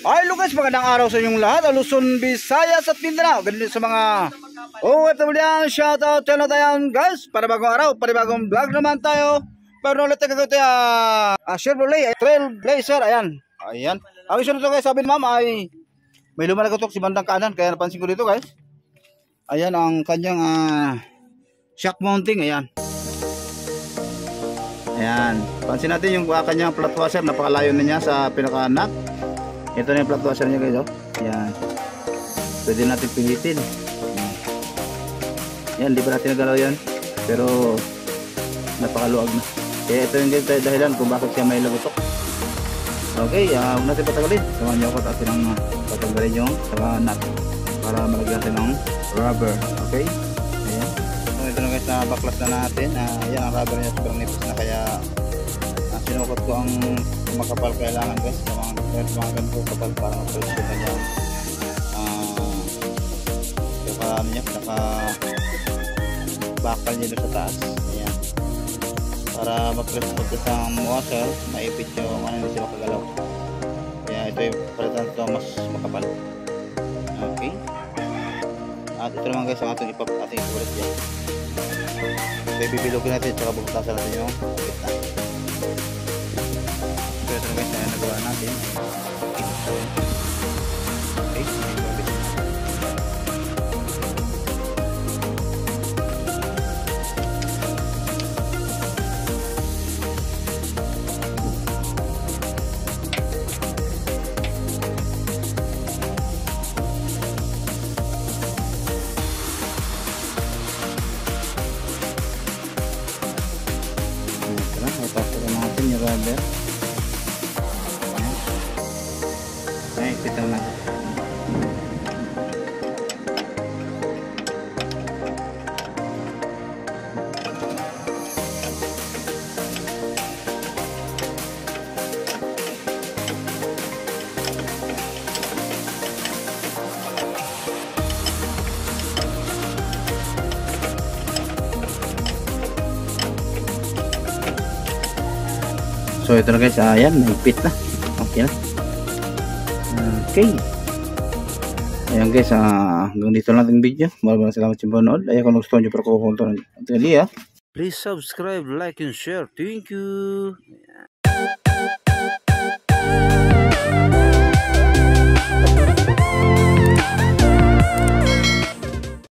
Ay Lucas, magandang araw sa inyong lahat, Luzon, Visayas at Mindanao. Ganun sa mga OFW, shoutout channel tayo guys. Para bagong araw, para bagong vlog naman tayo. Pero ulit tayo Chevrolet Trailblazer, ayan. Ang isunod ito guys, sabi ni ma'am ay may lumalagatok si bandang kanan. Kaya napansin ko dito guys. Ayan ang kanyang shock mounting, ayan. Ayan, pansin natin yung kanyang flat washer, napakalayo na niya sa pinaka-nut. Ito na yung flat washer niya guys, oh. Yan. Pwede natin pilitin. Yan, di ba natin nagalaw yan? Pero napakaluag na. Kaya ito yung guys dahilan kung bakit siya may lagutok. Okay, huwag natin patagalin. Samahan niyo ako at atin ang patanggalin yung saka nut para malagyan natin ng rubber. Okay? Ayan. So ito na guys, na baklas na natin. Ayan ang rubber niya, super nipis na, kaya sinukot ko ang makapal kailangan guys. Mga ganito kapal para mapalis yung kanyang ano niya, bakal niya doon sa taas. Ayan. Para mag-press ang washer, maipit yung hindi siya makagalaw. Kaya ito yung palitan ito mas makapal. Okay. At ito naman guys ang ating ipapalit dyan. So ibibilogin natin at saka bubutasan natin yung kita. So ito na guys na nagawa natin. Okay. Ipapura natin yung rubber. Ay, kita lang. So ito na guys, ayan, naipit na. Okay na. Okay. Ayan guys, hanggang dito lang ating video. Maraming salamat sa panonood. Ayan, kung gusto nyo para kukunto ng please subscribe, like, and share. Thank you.